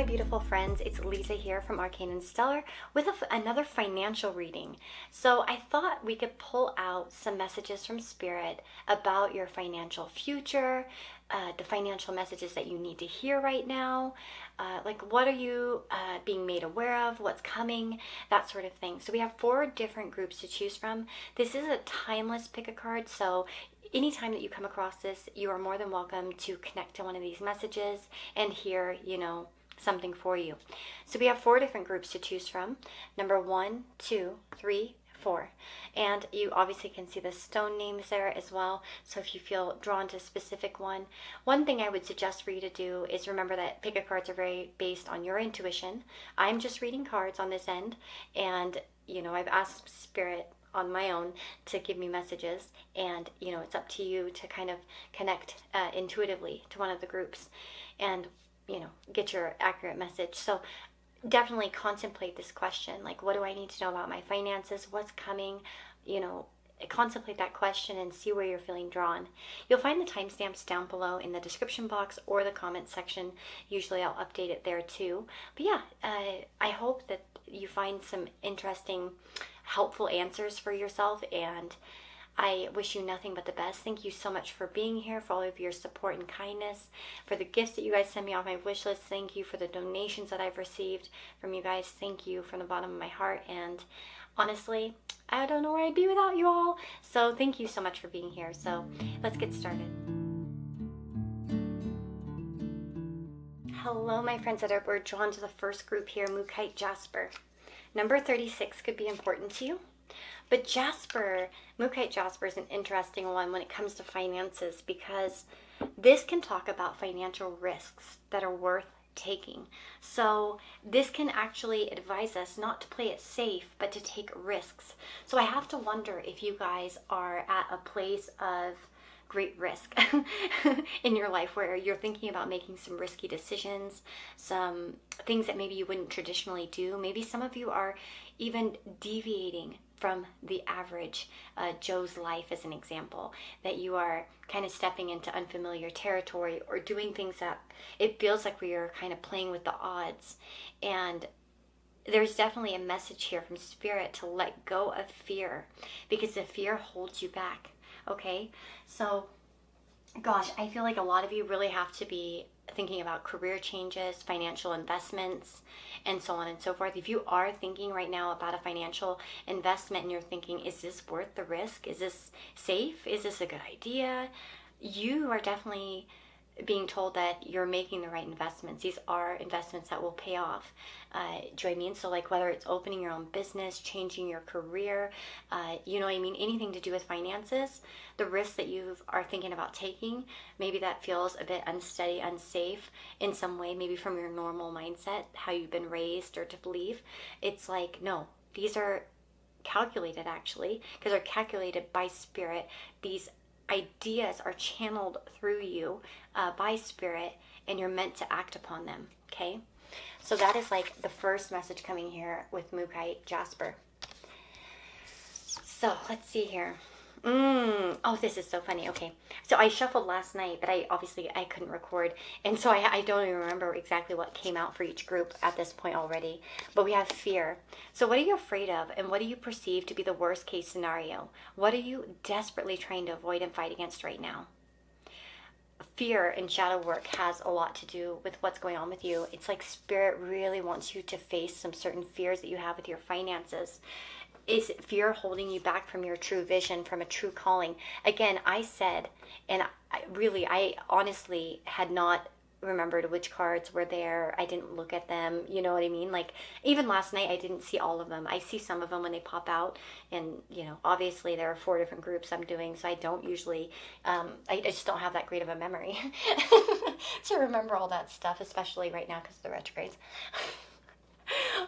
beautiful friends, it's Lisa here from Arcaneandstellar with another financial reading. So I thought we could pull out some messages from Spirit about your financial future, the financial messages that you need to hear right now, like what are you being made aware of, what's coming, that sort of thing. So we have 4 different groups to choose from. This is a timeless pick a card, so anytime that you come across this, you are more than welcome to connect to one of these messages and hear, something for you. So we have 4 different groups to choose from. Number 1, 2, 3, 4. And you obviously can see the stone names there as well. So if you feel drawn to a specific one thing I would suggest for you to do is remember that pick-a-cards are very based on your intuition. I'm just reading cards on this end, and I've asked Spirit on my own to give me messages, and it's up to you to kind of connect intuitively to one of the groups and get your accurate message. So definitely contemplate this question, like what do I need to know about my finances, what's coming, contemplate that question and see where you're feeling drawn. You'll find the timestamps down below in the description box or the comment section. Usually I'll update it there too. But yeah, I hope that you find some interesting, helpful answers for yourself, and I wish you nothing but the best. Thank you so much for being here, for all of your support and kindness, for the gifts that you guys send me off my wish list. Thank you for the donations that I've received from you guys. Thank you from the bottom of my heart. And honestly, I don't know where I'd be without you all. So thank you so much for being here. So let's get started. Hello, my friends that were drawn to the first group here, Mookite Jasper. Number 36 could be important to you. But Mookite Jasper is an interesting one when it comes to finances, because this can talk about financial risks that are worth taking. So this can actually advise us not to play it safe, but to take risks. So I have to wonder if you guys are at a place of great risk in your life where you're thinking about making some risky decisions, some things that maybe you wouldn't traditionally do. Maybe some of you are even deviating from the average Joe's life, as an example, that you are kind of stepping into unfamiliar territory or doing things that it feels like we are kind of playing with the odds. And there's definitely a message here from Spirit to let go of fear, because the fear holds you back. Okay, so gosh, I feel like a lot of you really have to be thinking about career changes, financial investments, and so on and so forth. If you are thinking right now about a financial investment and you're thinking, is this worth the risk? Is this safe? Is this a good idea? You are definitely being told that you're making the right investments. These are investments that will pay off. Do I mean? So like whether it's opening your own business, changing your career, anything to do with finances, the risk that you are thinking about taking, maybe that feels a bit unsteady, unsafe in some way, maybe from your normal mindset, how you've been raised or to believe. It's like, no, these are calculated actually, because they're calculated by Spirit. These ideas are channeled through you by Spirit, and you're meant to act upon them. Okay, so that is like the first message coming here with Mookite Jasper. So let's see here. Oh, this is so funny. Okay, so I shuffled last night, but I couldn't record, and so I don't even remember exactly what came out for each group at this point already. But we have fear. So what are you afraid of, and what do you perceive to be the worst case scenario? What are you desperately trying to avoid and fight against right now? Fear and shadow work has a lot to do with what's going on with you. It's like Spirit really wants you to face some certain fears that you have with your finances. Is fear holding you back from your true vision, from a true calling? Again, I said, and I honestly had not remembered which cards were there. I didn't look at them, you know what I mean? Like even last night, I didn't see all of them. I see some of them when they pop out, and obviously there are 4 different groups I'm doing, so I don't usually, I just don't have that great of a memory to remember all that stuff, especially right now because of the retrogrades.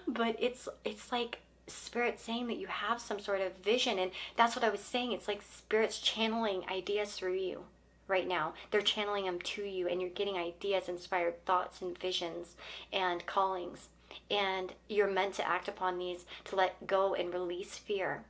But it's like Spirit saying that you have some sort of vision, and that's what I was saying. It's like Spirit's channeling ideas through you right now. They're channeling them to you, and you're getting ideas, inspired thoughts and visions and callings, and you're meant to act upon these, to let go and release fear.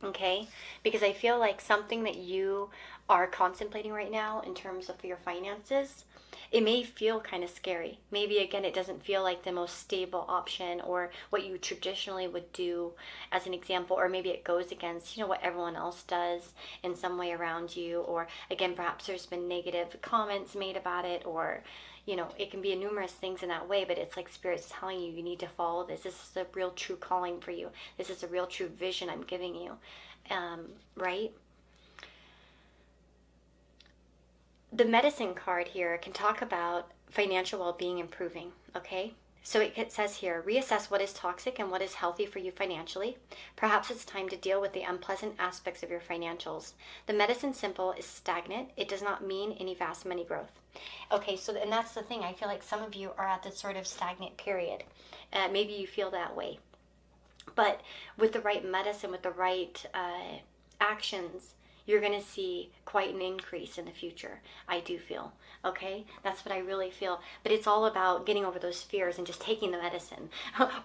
Okay, because I feel like something that you are contemplating right now in terms of your finances, it may feel kind of scary. Maybe again, it doesn't feel like the most stable option or what you traditionally would do as an example, or maybe it goes against, what everyone else does in some way around you, or again, perhaps there's been negative comments made about it, or it can be numerous things in that way, but it's like Spirit's telling you, you need to follow this. This is a real true calling for you. This is a real true vision I'm giving you, right? The medicine card here can talk about financial well-being improving, okay? So it says here, reassess what is toxic and what is healthy for you financially. Perhaps it's time to deal with the unpleasant aspects of your financials. The medicine symbol is stagnant. It does not mean any vast money growth. Okay, so, and that's the thing. I feel like some of you are at this sort of stagnant period. Maybe you feel that way. But with the right medicine, with the right actions, you're going to see quite an increase in the future, I do feel. Okay? That's what I really feel. But it's all about getting over those fears and just taking the medicine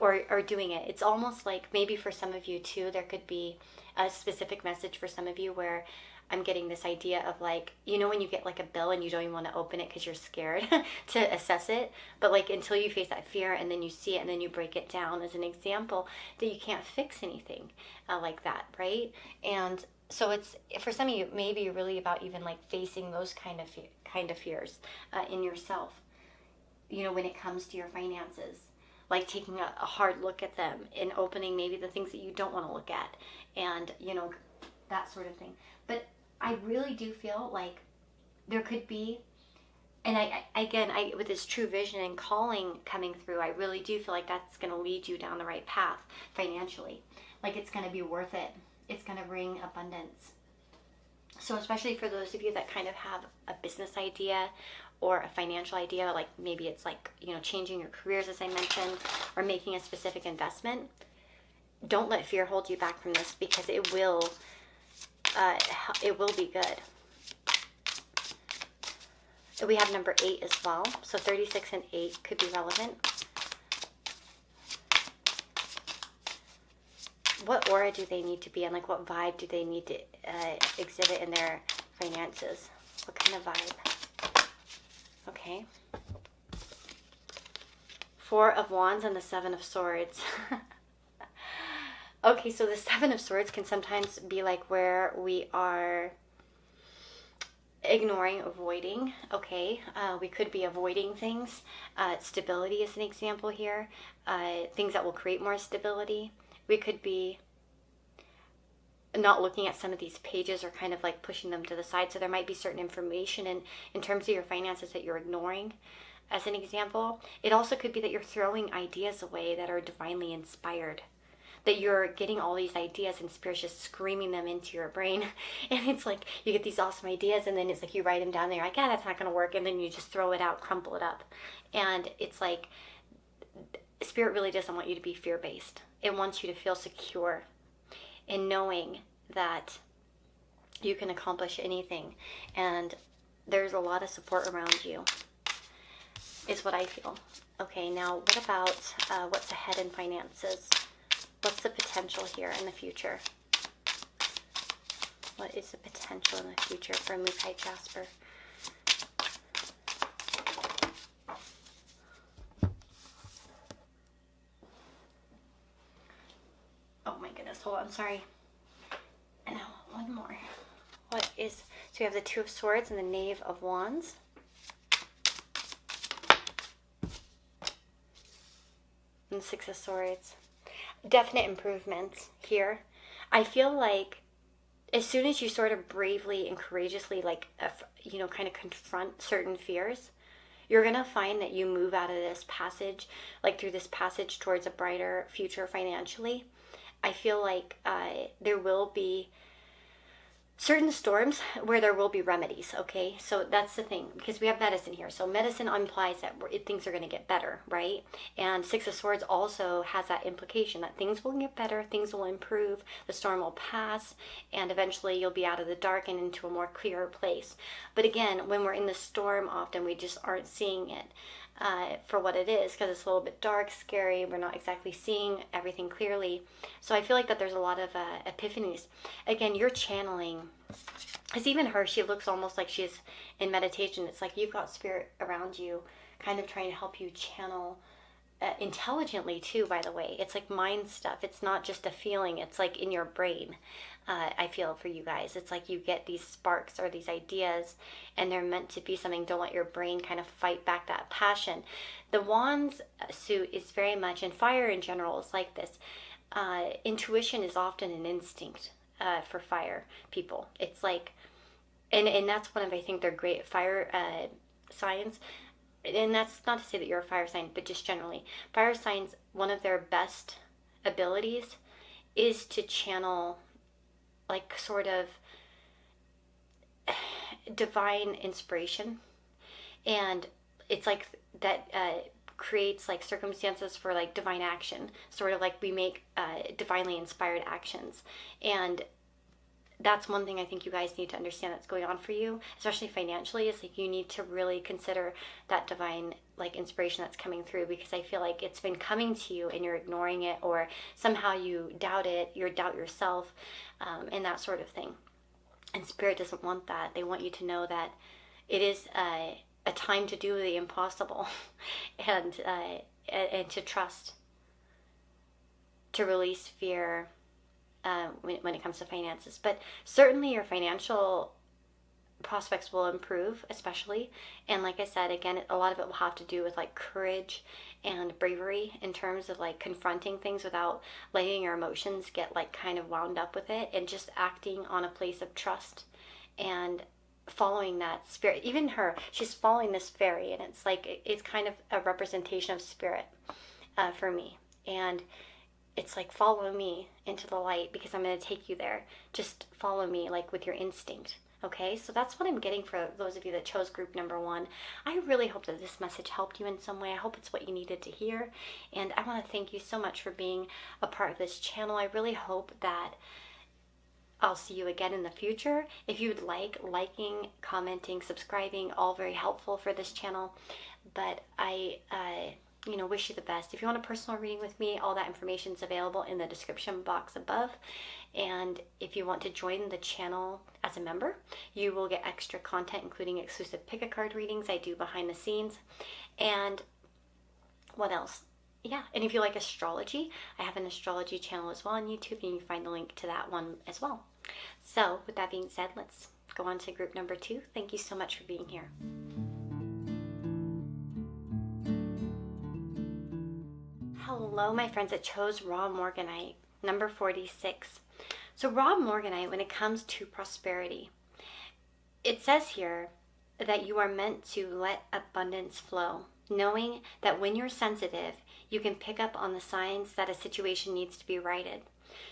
or doing it. It's almost like maybe for some of you too, there could be a specific message for some of you where I'm getting this idea of like, when you get like a bill and you don't even want to open it because you're scared to assess it. But like until you face that fear and then you see it and then you break it down as an example, that you can't fix anything like that, right? And so it's, for some of you, maybe really about even like facing those kind of fears in yourself, when it comes to your finances, like taking a hard look at them and opening maybe the things that you don't want to look at, and that sort of thing. But I really do feel like there could be, and I with this true vision and calling coming through, I really do feel like that's going to lead you down the right path financially. Like it's going to be worth it. It's going to bring abundance. So especially for those of you that kind of have a business idea or a financial idea, like maybe it's like, changing your careers, as I mentioned, or making a specific investment, don't let fear hold you back from this, because it will be good. So we have number 8 as well. So 36 and 8 could be relevant. What aura do they need to be in? Like what vibe do they need to exhibit in their finances? What kind of vibe? Okay. 4 of Wands and the 7 of Swords. Okay, so the 7 of Swords can sometimes be like where we are ignoring, avoiding. Okay, we could be avoiding things. Stability is an example here. Things that will create more stability. We could be not looking at some of these pages or kind of like pushing them to the side. So there might be certain information in terms of your finances that you're ignoring, as an example. It also could be that you're throwing ideas away that are divinely inspired. That you're getting all these ideas and Spirit's just screaming them into your brain. And it's like you get these awesome ideas and then it's like you write them down and you're like, that's not going to work. And then you just throw it out, crumple it up. And it's like Spirit really doesn't want you to be fear-based. It wants you to feel secure in knowing that you can accomplish anything. And there's a lot of support around you, is what I feel. Okay, now what about what's ahead in finances? What's the potential here in the future? What is the potential in the future for Mookaite Jasper? Oh my goodness, hold on, sorry. And now one more. What is, so we have the 2 of Swords and the Knave of Wands. And the 6 of Swords. Definite improvements here. I feel like as soon as you sort of bravely and courageously kind of confront certain fears, you're going to find that you move out of this passage, like through this passage towards a brighter future financially. I feel like there will be certain storms where there will be remedies, okay? So that's the thing, because we have medicine here. So medicine implies that things are going to get better, right? And 6 of Swords also has that implication that things will get better, things will improve, the storm will pass, and eventually you'll be out of the dark and into a more clearer place. But again, when we're in the storm, often we just aren't seeing it. for what it is, because it's a little bit dark, scary. We're not exactly seeing everything clearly. So I feel like that there's a lot of epiphanies. Again, you're channeling. It's even her. She looks almost like she's in meditation. It's like you've got spirit around you, kind of trying to help you channel intelligently too, by the way. It's like mind stuff. It's not just a feeling. It's like in your brain. I feel for you guys. It's like you get these sparks or these ideas and they're meant to be something. Don't let your brain kind of fight back that passion. The Wands suit is very much, and fire in general is like this. Intuition is often an instinct for fire people. It's like, and that's one of, I think, they're great fire signs. And that's not to say that you're a fire sign, but just generally. Fire signs, one of their best abilities is to channel like sort of divine inspiration. And it's like that creates like circumstances for like divine action. Sort of like we make divinely inspired actions. And that's one thing I think you guys need to understand that's going on for you, especially financially, is like you need to really consider that divine like inspiration that's coming through, because I feel like it's been coming to you and you're ignoring it, or somehow you doubt it, you doubt yourself, and that sort of thing. And Spirit doesn't want that. They want you to know that it is a time to do the impossible and to trust, to release fear, when it comes to finances. But certainly your financial prospects will improve, especially. And like I said, again, a lot of it will have to do with like courage and bravery in terms of like confronting things without letting your emotions get like kind of wound up with it, and just acting on a place of trust and following that spirit. Even her, she's following this fairy, and it's like it's kind of a representation of spirit for me. And it's like, follow me into the light because I'm going to take you there. Just follow me like with your instinct. Okay, so that's what I'm getting for those of you that chose group number 1. I really hope that this message helped you in some way. I hope it's what you needed to hear. And I want to thank you so much for being a part of this channel. I really hope that I'll see you again in the future. If you would like, liking, commenting, subscribing, all very helpful for this channel. But I wish you the best. If you want a personal reading with me, all that information is available in the description box above. And if you want to join the channel as a member, you will get extra content, including exclusive pick-a-card readings I do behind the scenes. And what else? Yeah, and if you like astrology, I have an astrology channel as well on YouTube, and you can find the link to that one as well. So with that being said, let's go on to group number 2. Thank you so much for being here. Hello, my friends that chose Raw Morganite, number 46. So Raw Morganite, when it comes to prosperity, it says here that you are meant to let abundance flow, knowing that when you're sensitive, you can pick up on the signs that a situation needs to be righted.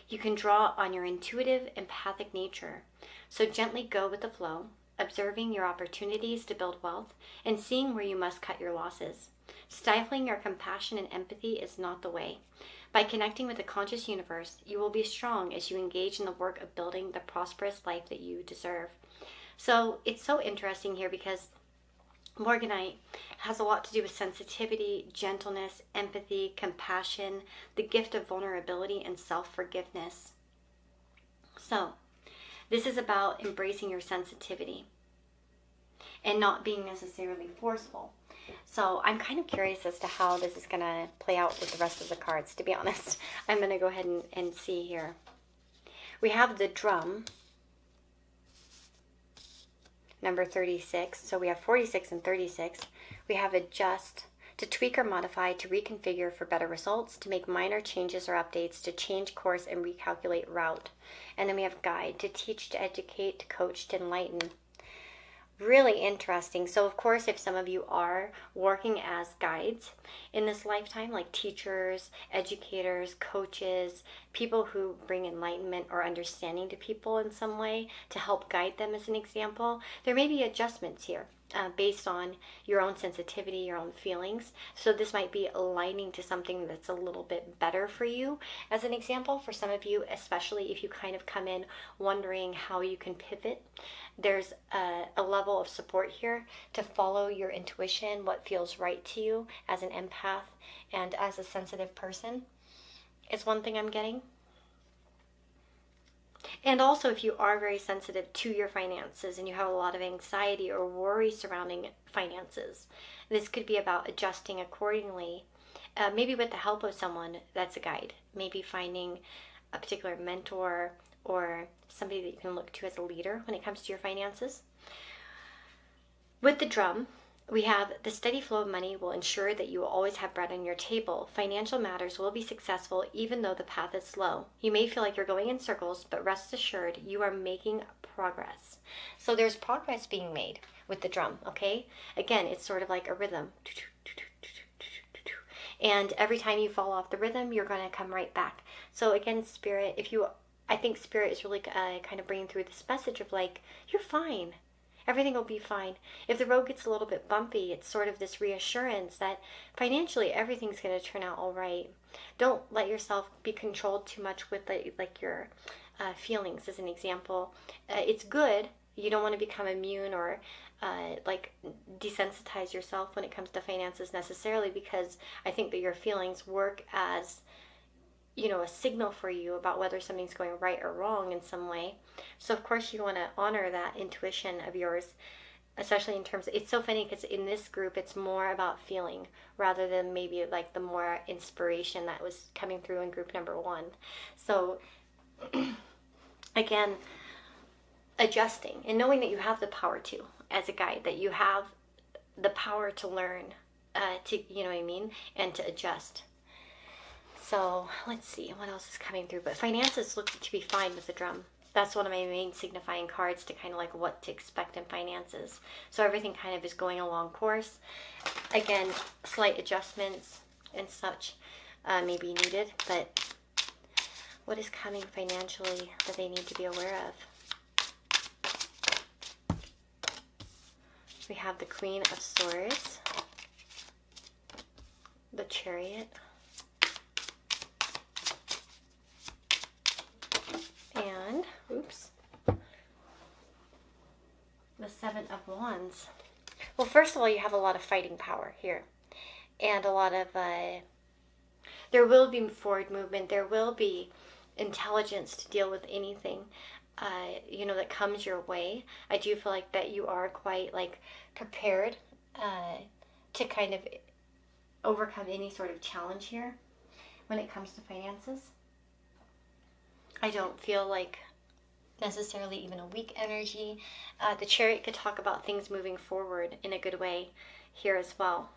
You can draw on your intuitive, empathic nature. So gently go with the flow, observing your opportunities to build wealth and seeing where you must cut your losses. Stifling your compassion and empathy is not the way. By connecting with the conscious universe, you will be strong as you engage in the work of building the prosperous life that you deserve. So it's so interesting here because Morganite has a lot to do with sensitivity, gentleness, empathy, compassion, the gift of vulnerability, and self-forgiveness. So this is about embracing your sensitivity and not being necessarily forceful. So I'm kind of curious as to how this is going to play out with the rest of the cards, to be honest. I'm going to go ahead and see here. We have the drum, number 36. So we have 46 and 36. We have adjust, to tweak or modify, to reconfigure for better results, to make minor changes or updates, to change course and recalculate route. And then we have guide, to teach, to educate, to coach, to enlighten. Really interesting. So of course, if some of you are working as guides in this lifetime, like teachers, educators, coaches, people who bring enlightenment or understanding to people in some way to help guide them as an example, there may be adjustments here. based on your own sensitivity, your own feelings. So this might be aligning to something that's a little bit better for you. As an example, for some of you, especially if you kind of come in wondering how you can pivot, there's a level of support here to follow your intuition, what feels right to you as an empath and as a sensitive person is one thing I'm getting. And also, if you are very sensitive to your finances and you have a lot of anxiety or worry surrounding finances, this could be about adjusting accordingly, maybe with the help of someone that's a guide, maybe finding a particular mentor or somebody that you can look to as a leader when it comes to your finances. With the drum, we have the steady flow of money will ensure that you will always have bread on your table. Financial matters will be successful even though the path is slow. You may feel like you're going in circles, but rest assured you are making progress. So there's progress being made with the drum, okay? Again, it's sort of like a rhythm. And every time you fall off the rhythm, you're going to come right back. So again, Spirit, I think Spirit is really kind of bringing through this message of like, you're fine. Everything will be fine. If the road gets a little bit bumpy, it's sort of this reassurance that financially everything's going to turn out all right. Don't let yourself be controlled too much with like your feelings, as an example. It's good. You don't want to become immune or like desensitize yourself when it comes to finances necessarily, because I think that your feelings work as a signal for you about whether something's going right or wrong in some way. So of course you want to honor that intuition of yours, especially in terms of, it's so funny because in this group it's more about feeling rather than maybe like the more inspiration that was coming through in group number 1. So again, adjusting and knowing that you have the power to, as a guide, that you have the power to learn, to, and to adjust. So let's see what else is coming through. But finances look to be fine with the drum. That's one of my main signifying cards to kind of like what to expect in finances. So everything kind of is going along course. Again, slight adjustments and such may be needed. But what is coming financially that they need to be aware of? We have the Queen of Swords, the Chariot, and, the Seven of Wands. Well, first of all, you have a lot of fighting power here. And a lot of, there will be forward movement. There will be intelligence to deal with anything, that comes your way. I do feel like that you are quite, prepared to kind of overcome any sort of challenge here when it comes to finances. I don't feel like necessarily even a weak energy. The Chariot could talk about things moving forward in a good way here as well.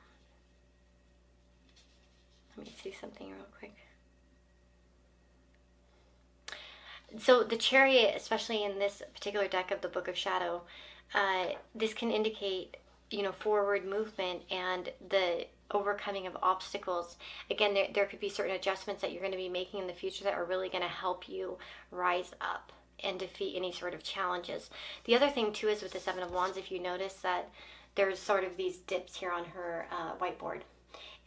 Let me see something real quick. So the Chariot, especially in this particular deck of the Book of Shadow, this can indicate, forward movement and the overcoming of obstacles. Again, there could be certain adjustments that you're going to be making in the future that are really going to help you rise up and defeat any sort of challenges. The other thing too is with the Seven of Wands, if you notice that there's sort of these dips here on her whiteboard.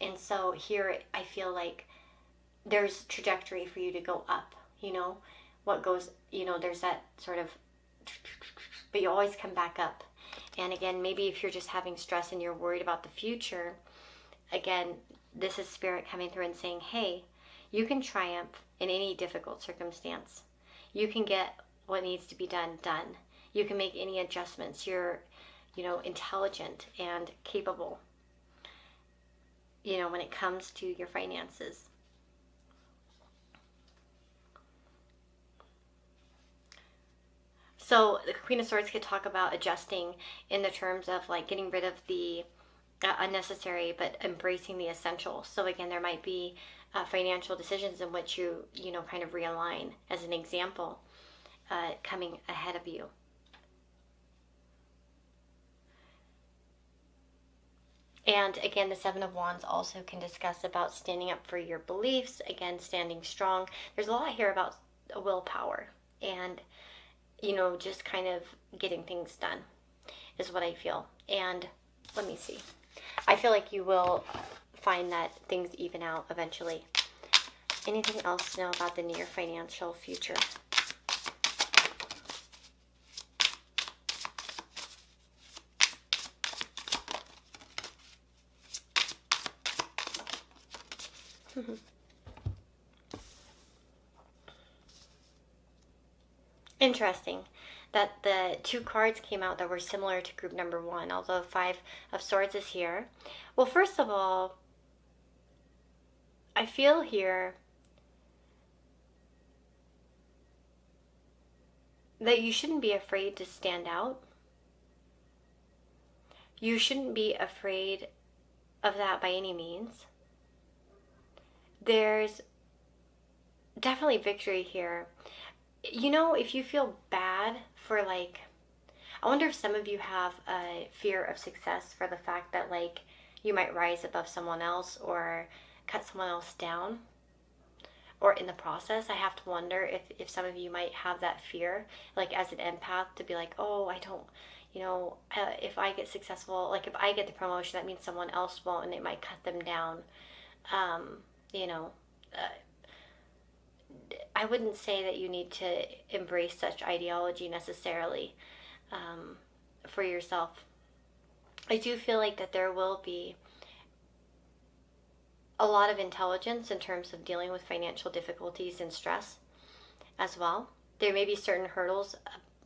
And so here I feel like there's trajectory for you to go up, what goes, there's that sort of, but you always come back up. And again, maybe if you're just having stress and you're worried about the future, again, this is Spirit coming through and saying, hey, you can triumph in any difficult circumstance. You can get what needs to be done. You can make any adjustments. You're, intelligent and capable, when it comes to your finances. So the Queen of Swords could talk about adjusting in the terms of like getting rid of the unnecessary but embracing the essential. So again, there might be financial decisions in which you kind of realign, as an example, coming ahead of you. And again, the Seven of Wands also can discuss about standing up for your beliefs, again, standing strong. There's a lot here about willpower and, just kind of getting things done is what I feel. And let me see. I feel like you will find that things even out eventually. Anything else to know about the near financial future? Interesting that the two cards came out that were similar to group number one, although Five of Swords is here. Well, first of all, I feel here that you shouldn't be afraid to stand out. You shouldn't be afraid of that by any means. There's definitely victory here. You know, if you feel bad for like, I wonder if some of you have a fear of success for the fact that like you might rise above someone else or cut someone else down. Or in the process, I have to wonder if some of you might have that fear, like as an empath, to be like, oh, I don't, if I get successful, like if I get the promotion, that means someone else won't, and it might cut them down. I wouldn't say that you need to embrace such ideology necessarily for yourself. I do feel like that there will be a lot of intelligence in terms of dealing with financial difficulties and stress as well. There may be certain hurdles,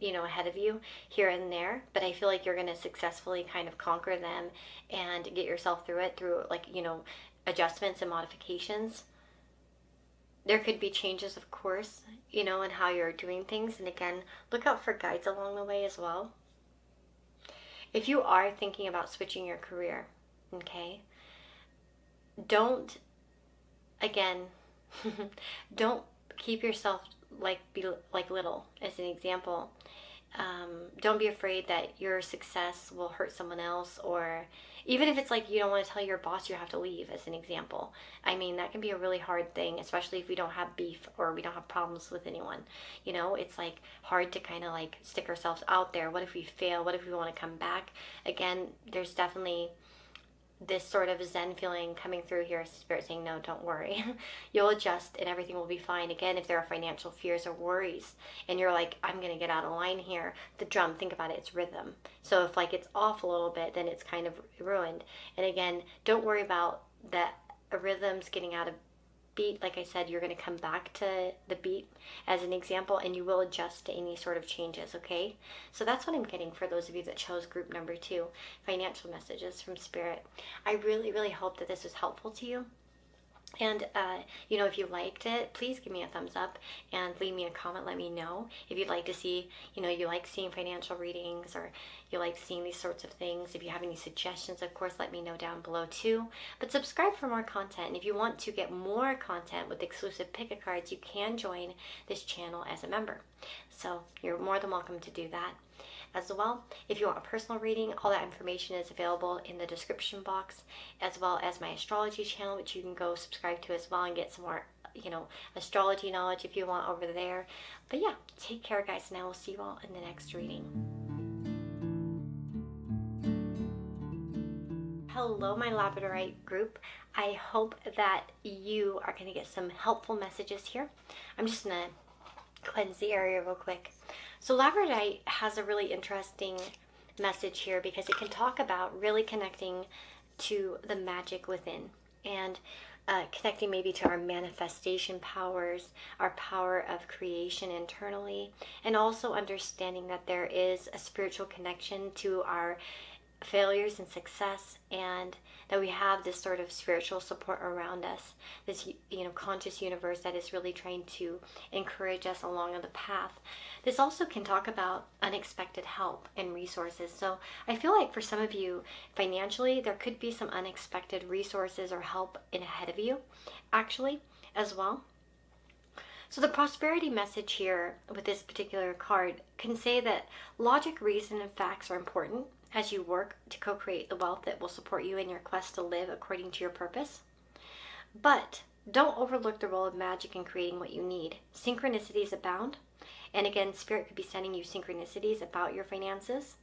ahead of you here and there, but I feel like you're going to successfully kind of conquer them and get yourself through it through adjustments and modifications. There could be changes, of course, in how you're doing things. And again, look out for guides along the way as well. If you are thinking about switching your career, okay, don't keep yourself like little as an example. Don't be afraid that your success will hurt someone else, or even if it's like you don't want to tell your boss you have to leave, as an example. I mean, that can be a really hard thing, especially if we don't have beef or we don't have problems with anyone. It's like hard to kind of like stick ourselves out there. What if we fail? What if we want to come back? Again, there's definitely this sort of zen feeling coming through here, Spirit saying, no, don't worry. You'll adjust and everything will be fine. Again, if there are financial fears or worries and you're like, I'm going to get out of line here, the drum, think about it, it's rhythm. So if like it's off a little bit, then it's kind of ruined. And again, don't worry about that rhythms getting out of beat. Like I said, you're going to come back to the beat as an example, and you will adjust to any sort of changes, okay? So that's what I'm getting for those of you that chose group number 2, financial messages from Spirit. I really, really hope that this was helpful to you. And, if you liked it, please give me a thumbs up and leave me a comment. Let me know if you'd like to see, you like seeing financial readings, or you like seeing these sorts of things. If you have any suggestions, of course, let me know down below too. But subscribe for more content. And if you want to get more content with exclusive pick-a-cards, you can join this channel as a member. So you're more than welcome to do that. As well, if you want a personal reading, all that information is available in the description box, as well as my astrology channel, which you can go subscribe to as well and get some more, astrology knowledge if you want over there. But yeah, take care, guys, and I will see you all in the next reading. Hello, my Labradorite group. I hope that you are going to get some helpful messages here. I'm just going to cleanse the area real quick. So Labradorite has a really interesting message here because it can talk about really connecting to the magic within, and connecting maybe to our manifestation powers, our power of creation internally, and also understanding that there is a spiritual connection to our failures and success, and that we have this sort of spiritual support around us, this conscious universe that is really trying to encourage us along the path. This also can talk about unexpected help and resources. So I feel like for some of you, financially, there could be some unexpected resources or help in ahead of you, actually, as well. So the prosperity message here with this particular card can say that logic, reason, and facts are important as you work to co-create the wealth that will support you in your quest to live according to your purpose. But don't overlook the role of magic in creating what you need. Synchronicities abound. And again, Spirit could be sending you synchronicities about your finances.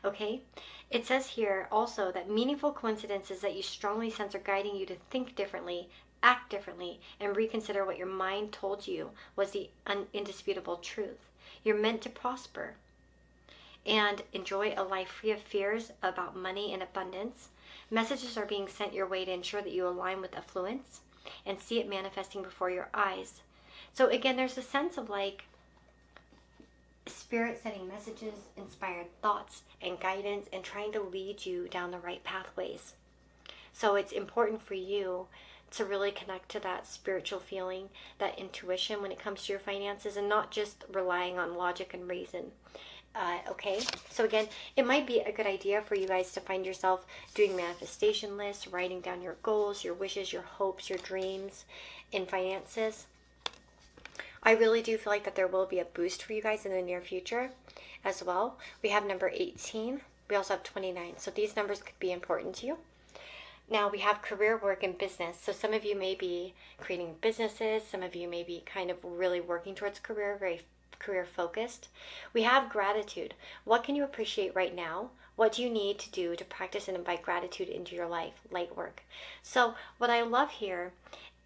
Okay? It says here also that meaningful coincidences that you strongly sense are guiding you to think differently, act differently, and reconsider what your mind told you was the indisputable truth. You're meant to prosper and enjoy a life free of fears about money and abundance. Messages are being sent your way to ensure that you align with affluence and see it manifesting before your eyes. So again, there's a sense of like spirit sending messages, inspired thoughts, and guidance, and trying to lead you down the right pathways. So it's important for you to really connect to that spiritual feeling, that intuition when it comes to your finances, and not just relying on logic and reason. Okay, so again, it might be a good idea for you guys to find yourself doing manifestation lists, writing down your goals, your wishes, your hopes, your dreams in finances. I really do feel like that there will be a boost for you guys in the near future as well. We have number 18. We also have 29. So these numbers could be important to you. Now we have career, work, and business. So some of you may be creating businesses. Some of you may be kind of really working towards career, very career focused. We have gratitude. What can you appreciate right now? What do you need to do to practice and invite gratitude into your life? Light work. So what I love here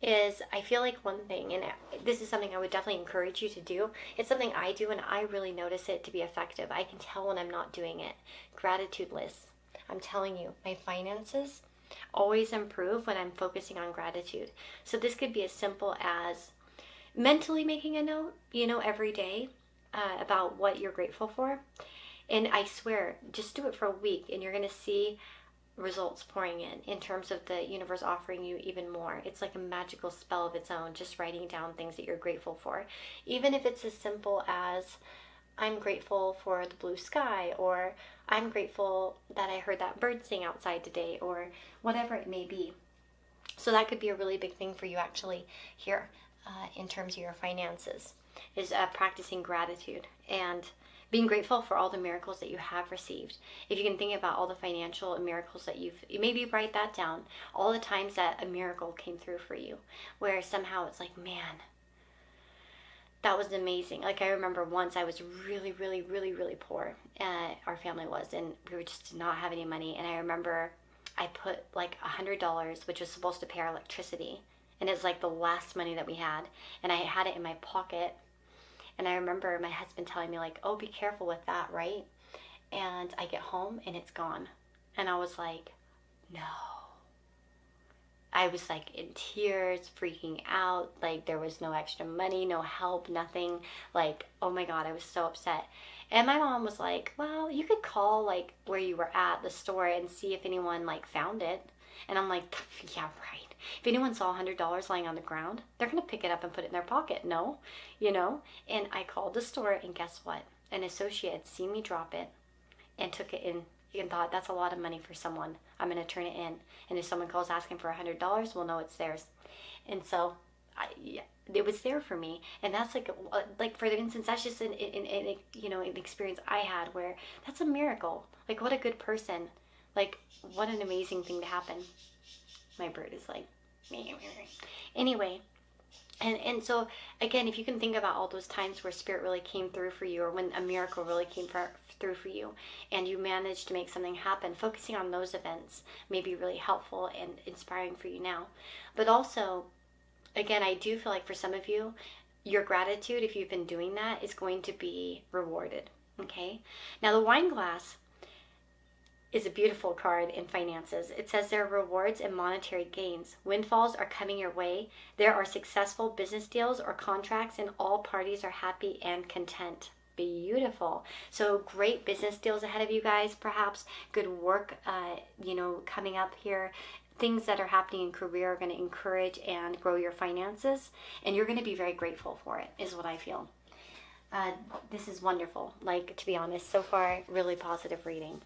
is I feel like one thing, and this is something I would definitely encourage you to do. It's something I do and I really notice it to be effective. I can tell when I'm not doing it. Gratitude lists. I'm telling you, my finances always improve when I'm focusing on gratitude. So this could be as simple as mentally making a note, every day about what you're grateful for. And I swear, just do it for a week and you're going to see results pouring in terms of the universe offering you even more. It's like a magical spell of its own, just writing down things that you're grateful for. Even if it's as simple as, I'm grateful for the blue sky, or I'm grateful that I heard that bird sing outside today, or whatever it may be. So that could be a really big thing for you actually here in terms of your finances, is practicing gratitude and being grateful for all the miracles that you have received. If you can think about all the financial miracles that maybe write that down. All the times that a miracle came through for you, where somehow it's like, man, that was amazing. Like I remember once I was really, really, really, really poor. Our family was, and we just did not have any money. And I remember I put like $100, which was supposed to pay our electricity. And it was like the last money that we had. And I had it in my pocket. And I remember my husband telling me like, oh, be careful with that, right? And I get home and it's gone. And I was like, no. I was like in tears, freaking out. Like there was no extra money, no help, nothing. Like, oh my God, I was so upset. And my mom was like, well, you could call like where you were at the store and see if anyone like found it. And I'm like, yeah, right. If anyone saw $100 lying on the ground, they're going to pick it up and put it in their pocket. No, And I called the store, and guess what? An associate had seen me drop it and took it in and thought, that's a lot of money for someone. I'm going to turn it in. And if someone calls asking for $100, we'll know it's theirs. And so it was there for me. And that's like for instance, that's just an experience I had where that's a miracle. Like what a good person. Like what an amazing thing to happen. My bird is like, anyway. And so, again, if you can think about all those times where Spirit really came through for you, or when a miracle really came through for you, and you managed to make something happen, focusing on those events may be really helpful and inspiring for you now. But also, again, I do feel like for some of you, your gratitude, if you've been doing that, is going to be rewarded, okay? Now, the wine glass is a beautiful card in finances. It says there are rewards and monetary gains. Windfalls are coming your way. There are successful business deals or contracts, and all parties are happy and content. Beautiful. So great business deals ahead of you guys, perhaps good work, coming up here. Things that are happening in career are going to encourage and grow your finances, and you're going to be very grateful for it, is what I feel. This is wonderful. Like, to be honest, so far, really positive reading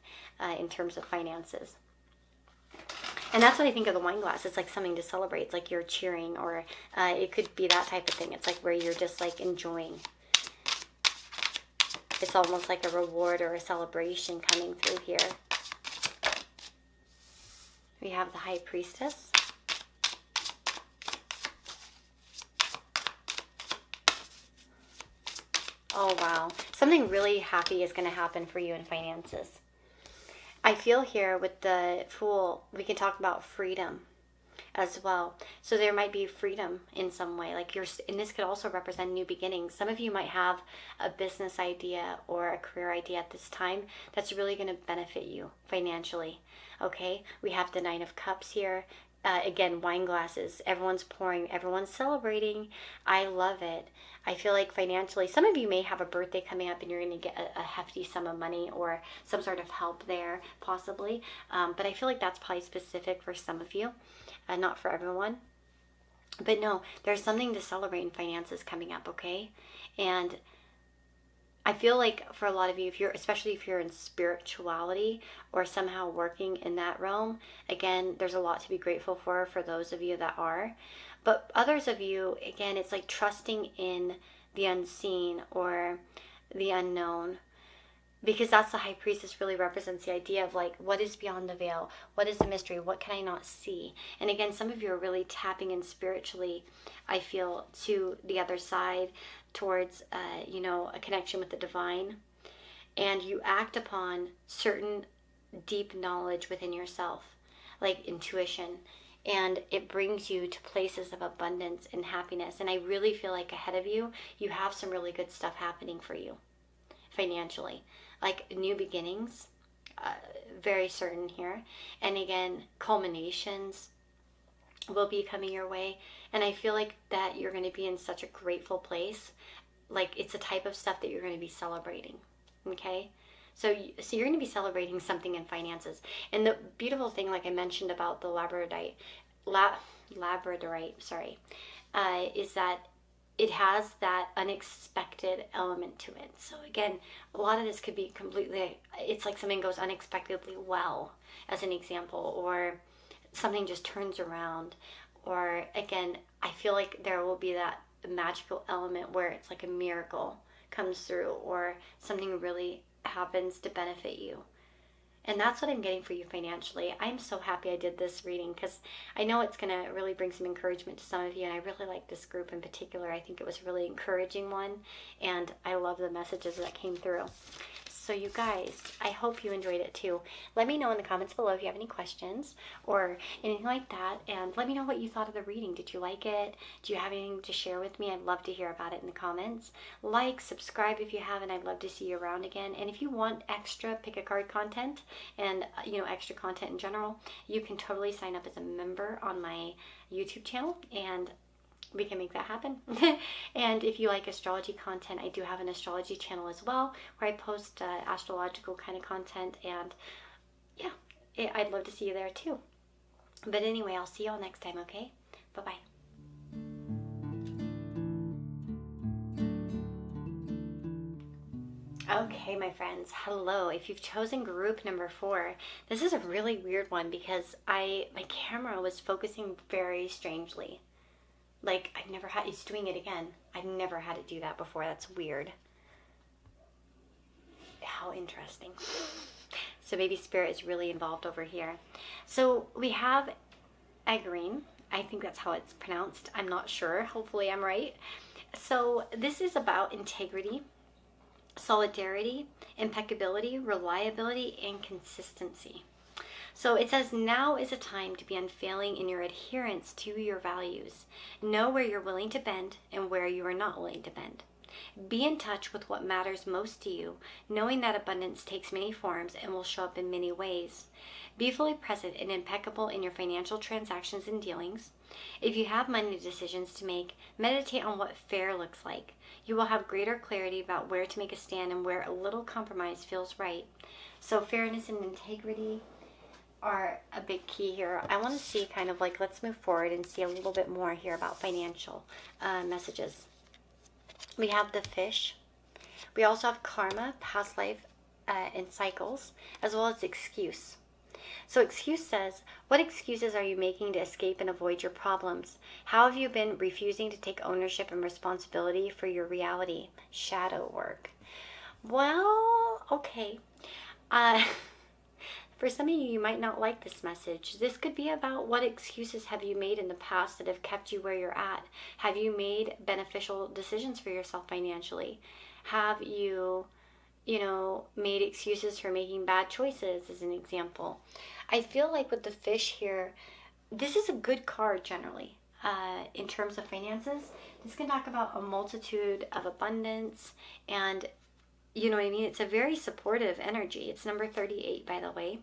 in terms of finances. And that's what I think of the wine glass. It's like something to celebrate. It's like you're cheering, or it could be that type of thing. It's like where you're just like enjoying. It's almost like a reward or a celebration coming through here. We have the High Priestess. Oh, wow. Something really happy is going to happen for you in finances. I feel here with the Fool, we can talk about freedom as well. So there might be freedom in some way, like and this could also represent new beginnings. Some of you might have a business idea or a career idea at this time that's really going to benefit you financially. Okay, we have the Nine of Cups here. Again, wine glasses, everyone's pouring, everyone's celebrating. I love it. I feel like financially, some of you may have a birthday coming up and you're going to get a hefty sum of money or some sort of help there, possibly. But I feel like that's probably specific for some of you, not for everyone. But no, there's something to celebrate in finances coming up, okay? And I feel like for a lot of you, especially if you're in spirituality or somehow working in that realm, again, there's a lot to be grateful for those of you that are. But others of you, again, it's like trusting in the unseen or the unknown, because that's the High Priestess really represents the idea of like, what is beyond the veil? What is the mystery? What can I not see? And again, some of you are really tapping in spiritually, I feel, to the other side, towards a connection with the divine, and you act upon certain deep knowledge within yourself, like intuition, and it brings you to places of abundance and happiness. And I really feel like ahead of you, you have some really good stuff happening for you financially, like new beginnings, very certain here. And again, culminations will be coming your way. And I feel like that you're going to be in such a grateful place. Like it's a type of stuff that you're going to be celebrating. Okay? So you're going to be celebrating something in finances. And the beautiful thing, like I mentioned about the labradorite, is that it has that unexpected element to it. So again, a lot of this could be completely, it's like something goes unexpectedly well, as an example, or something just turns around. Or again, I feel like there will be that magical element where it's like a miracle comes through or something really happens to benefit you. And that's what I'm getting for you financially. I'm so happy I did this reading because I know it's going to really bring some encouragement to some of you. And I really like this group in particular. I think it was a really encouraging one. And I love the messages that came through. So you guys, I hope you enjoyed it too. Let me know in the comments below if you have any questions or anything like that. And let me know what you thought of the reading. Did you like it? Do you have anything to share with me? I'd love to hear about it in the comments. Like, subscribe if you haven't. I'd love to see you around again. And if you want extra pick a card content and extra content in general, you can totally sign up as a member on my YouTube channel and we can make that happen. And if you like astrology content, I do have an astrology channel as well where I post astrological kind of content, and yeah, I'd love to see you there too. But anyway, I'll see you all next time, okay? Bye-bye. Okay, my friends, hello. If you've chosen group number 4, this is a really weird one because my camera was focusing very strangely. Like, it's doing it again. I've never had it do that before. That's weird. How interesting. So maybe spirit is really involved over here. So we have Agreen. I think that's how it's pronounced. I'm not sure. Hopefully I'm right. So this is about integrity, solidarity, impeccability, reliability, and consistency. So it says, now is a time to be unfailing in your adherence to your values. Know where you're willing to bend and where you are not willing to bend. Be in touch with what matters most to you, knowing that abundance takes many forms and will show up in many ways. Be fully present and impeccable in your financial transactions and dealings. If you have money decisions to make, meditate on what fair looks like. You will have greater clarity about where to make a stand and where a little compromise feels right. So fairness and integrity are a big key here. I want to see kind of like, let's move forward and see a little bit more here about financial messages. We have the Fish. We also have karma, past life, and cycles, as well as excuse. So excuse says, what excuses are you making to escape and avoid your problems? How have you been refusing to take ownership and responsibility for your reality? Shadow work. Well, okay. For some of you, you might not like this message. This could be about what excuses have you made in the past that have kept you where you're at? Have you made beneficial decisions for yourself financially? Have you made excuses for making bad choices, as an example. I feel like with the fish here, this is a good card generally. In terms of finances, this can talk about a multitude of abundance, and you know what I mean? It's a very supportive energy. It's number 38, by the way.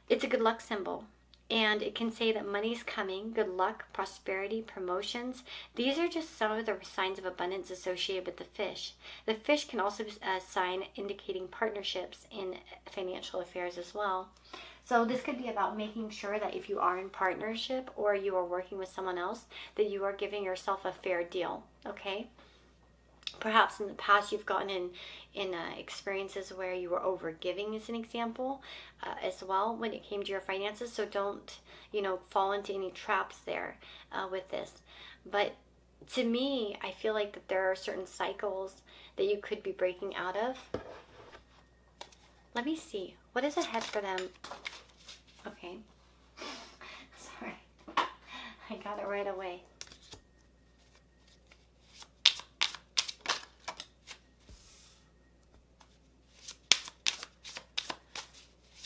It's a good luck symbol. And it can say that money's coming, good luck, prosperity, promotions. These are just some of the signs of abundance associated with the fish. The fish can also be a sign indicating partnerships in financial affairs as well. So this could be about making sure that if you are in partnership or you are working with someone else, that you are giving yourself a fair deal, okay? Perhaps in the past you've gotten in experiences where you were over giving, as an example, as well when it came to your finances. So don't fall into any traps there with this. But to me, I feel like that there are certain cycles that you could be breaking out of. Let me see, what is ahead for them? Okay, sorry, I got it right away.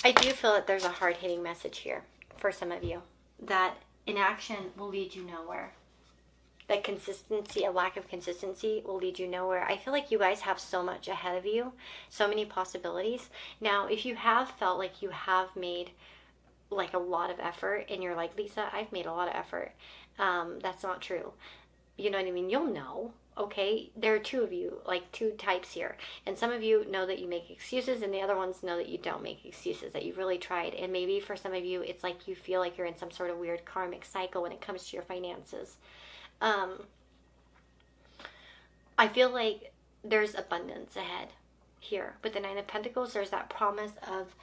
I do feel that there's a hard-hitting message here for some of you, that inaction will lead you nowhere. That consistency, a lack of consistency, will lead you nowhere. I feel like you guys have so much ahead of you, so many possibilities. Now, if you have felt like you have made like a lot of effort and you're like, Lisa, I've made a lot of effort, that's not true. You know what I mean? You'll know. Okay, there are two of you, like two types here. And some of you know that you make excuses, and the other ones know that you don't make excuses, that you've really tried. And maybe for some of you, it's like you feel like you're in some sort of weird karmic cycle when it comes to your finances. I feel like there's abundance ahead here. With the Nine of Pentacles, there's that promise of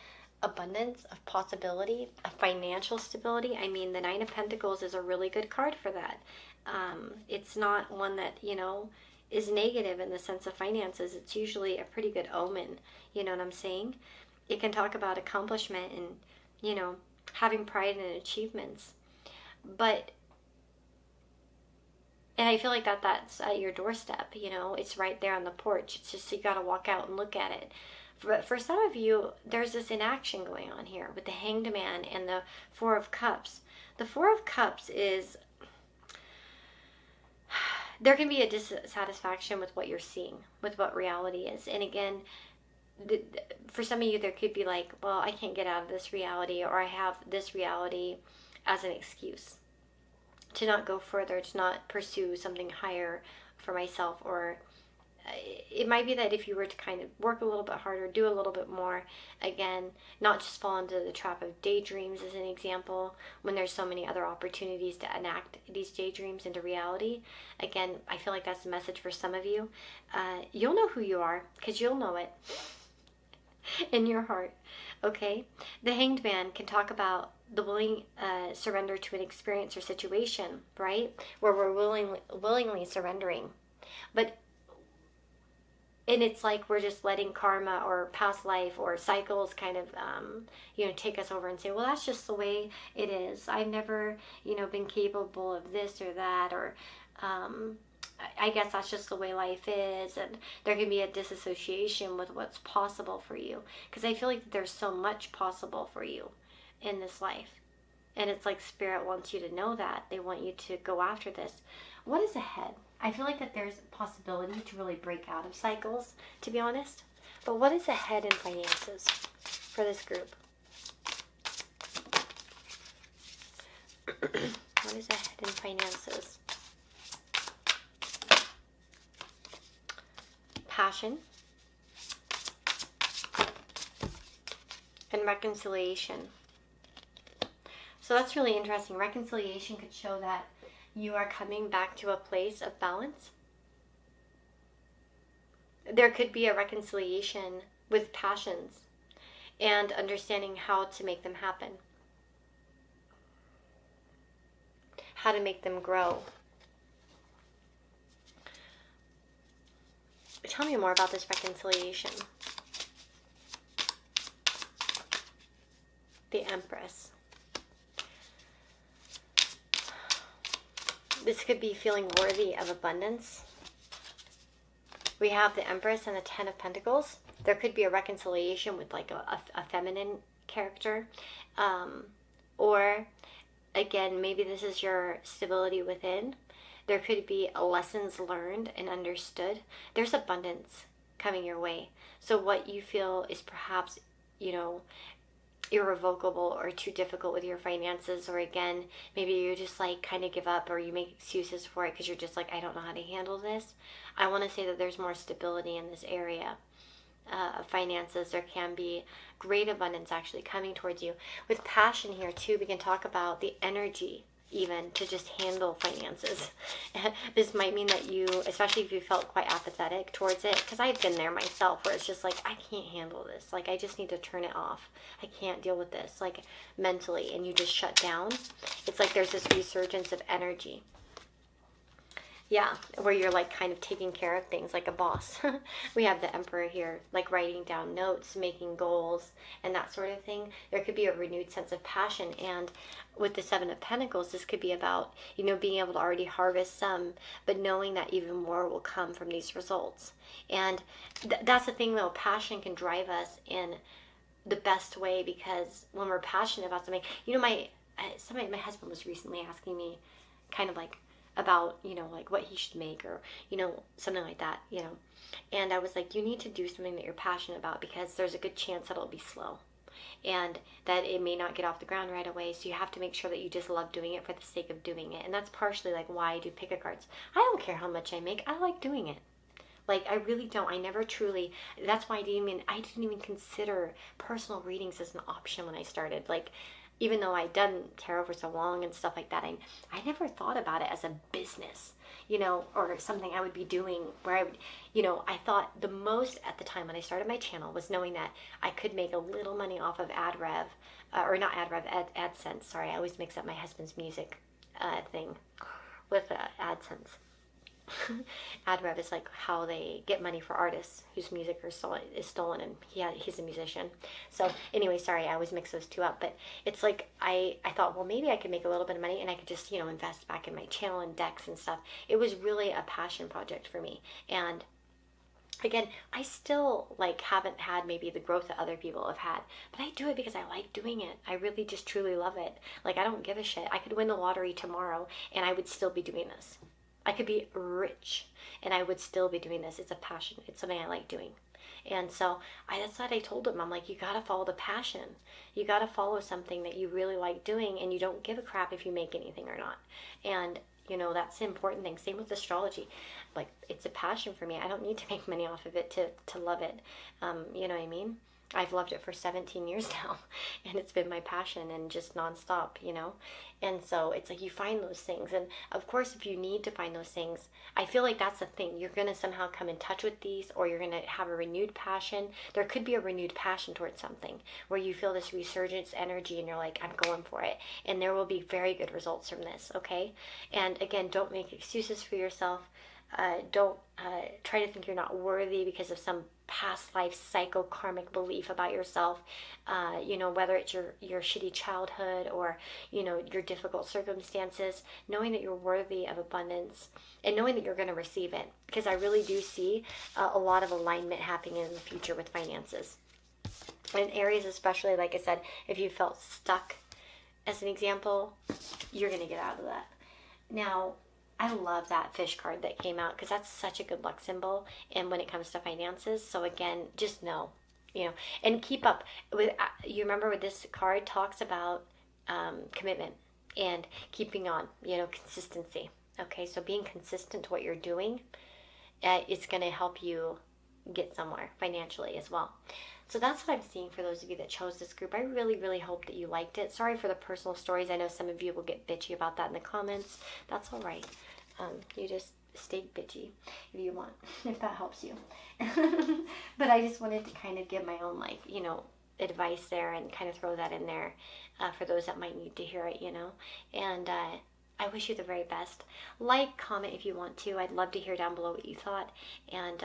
abundance, of possibility, of financial stability. I mean, the Nine of Pentacles is a really good card for that. It's not one that, is negative in the sense of finances. It's usually a pretty good omen. You know what I'm saying? It can talk about accomplishment and, having pride in achievements. And I feel like that's at your doorstep, it's right there on the porch. It's just you got to walk out and look at it. But for some of you, there's this inaction going on here with the Hanged Man and the Four of Cups. The Four of Cups is, there can be a dissatisfaction with what you're seeing, with what reality is. And again, for some of you, there could be like, well, I can't get out of this reality, or I have this reality as an excuse to not go further, to not pursue something higher for myself. Or it might be that if you were to kind of work a little bit harder, do a little bit more, again, not just fall into the trap of daydreams, as an example, when there's so many other opportunities to enact these daydreams into reality. Again, I feel like that's a message for some of you. You'll know who you are, because you'll know it in your heart, okay? The Hanged Man can talk about the willing surrender to an experience or situation, right? Where we're willingly surrendering. And it's like we're just letting karma or past life or cycles kind of, take us over and say, well, that's just the way it is. I've never, been capable of this or that, or I guess that's just the way life is. And there can be a disassociation with what's possible for you. Because I feel like there's so much possible for you in this life. And it's like Spirit wants you to know that. They want you to go after this. What is ahead? I feel like that there's a possibility to really break out of cycles, to be honest. But what is ahead in finances for this group? What is ahead in finances? Passion and reconciliation. So that's really interesting. Reconciliation could show that you are coming back to a place of balance. There could be a reconciliation with passions and understanding how to make them happen, how to make them grow. Tell me more about this reconciliation. The Empress. This could be feeling worthy of abundance. We have the Empress and the Ten of Pentacles. There could be a reconciliation with like a feminine character. Or, again, maybe this is your stability within. There could be lessons learned and understood. There's abundance coming your way. So what you feel is perhaps, irrevocable or too difficult with your finances, or again, maybe you just like kind of give up or you make excuses for it because you're just like, I don't know how to handle this. I want to say that there's more stability in this area of finances. There can be great abundance actually coming towards you. With passion here too, we can talk about the energy even to just handle finances. This might mean that you, especially if you felt quite apathetic towards it, because I've been there myself where it's just like, I can't handle this. Like, I just need to turn it off. I can't deal with this, like mentally, and you just shut down. It's like there's this resurgence of energy. Yeah, where you're like kind of taking care of things like a boss. We have the Emperor here, like writing down notes, making goals, and that sort of thing. There could be a renewed sense of passion. And with the Seven of Pentacles, this could be about, being able to already harvest some, but knowing that even more will come from these results. And that's the thing though, passion can drive us in the best way, because when we're passionate about something, my husband was recently asking me kind of like, about, like what he should make, or, something like that, and I was like, you need to do something that you're passionate about, because there's a good chance that it'll be slow and that it may not get off the ground right away. So you have to make sure that you just love doing it for the sake of doing it. And that's partially like why I do pick a cards. I don't care how much I make. I like doing it. Like, I really don't. I never truly, that's why I didn't even consider personal readings as an option when I started. Like, even though I'd done tarot for so long and stuff like that, I never thought about it as a business, or something I would be doing where I would, I thought the most at the time when I started my channel was knowing that I could make a little money off of AdSense. Sorry, I always mix up my husband's music thing with AdSense. Ad rev is like how they get money for artists whose music is stolen, and he's a musician. So anyway, sorry, I always mix those two up. But it's like I thought, well, maybe I could make a little bit of money and I could just invest back in my channel and decks and stuff. It was really a passion project for me. And again, I still haven't had maybe the growth that other people have had, but I do it because I like doing it. I really just truly love it. Like, I don't give a shit. I could win the lottery tomorrow and I would still be doing this. I could be rich and I would still be doing this. It's a passion. It's something I like doing. And so that's what I told him. I'm like, you got to follow the passion. You got to follow something that you really like doing, and you don't give a crap if you make anything or not. And, that's the important thing. Same with astrology. Like, it's a passion for me. I don't need to make money off of it to love it. You know what I mean? I've loved it for 17 years now, and it's been my passion and just nonstop, And so it's like you find those things. And of course, if you need to find those things, I feel like that's the thing. You're going to somehow come in touch with these, or you're going to have a renewed passion. There could be a renewed passion towards something where you feel this resurgence energy and you're like, I'm going for it. And there will be very good results from this, okay? And again, don't make excuses for yourself. Don't try to think you're not worthy because of some past life psycho-karmic belief about yourself, whether it's your shitty childhood or, your difficult circumstances, knowing that you're worthy of abundance and knowing that you're going to receive it. Because I really do see a lot of alignment happening in the future with finances. In areas especially, like I said, if you felt stuck, as an example, you're going to get out of that. Now, I love that fish card that came out because that's such a good luck symbol. And when it comes to finances, so again, just know, and keep up with. You remember what this card talks about? Commitment and keeping on. Consistency. Okay, so being consistent to what you're doing, it's going to help you get somewhere financially as well. So that's what I'm seeing for those of you that chose this group. I really, really hope that you liked it. Sorry for the personal stories. I know some of you will get bitchy about that in the comments. That's all right. You just stay bitchy if you want, if that helps you. But I just wanted to kind of give my own, advice there and kind of throw that in there for those that might need to hear it, And I wish you the very best. Like, comment if you want to. I'd love to hear down below what you thought. And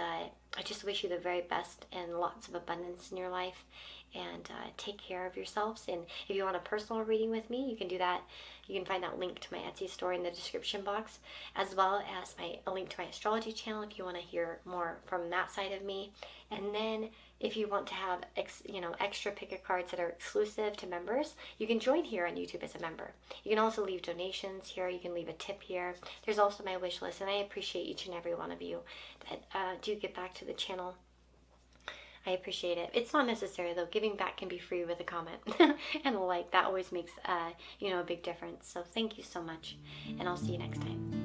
I just wish you the very best and lots of abundance in your life. And take care of yourselves. And if you want a personal reading with me, you can do that. You can find that link to my Etsy store in the description box, as well as a link to my astrology channel if you want to hear more from that side of me. And then if you want to have extra pick-a cards that are exclusive to members, you can join here on YouTube as a member. You can also leave donations here. You can leave a tip here. There's also my wish list, and I appreciate each and every one of you that do get back to the channel. I appreciate it. It's not necessary though. Giving back can be free with a comment and a like. That always makes a big difference. So thank you so much, and I'll see you next time.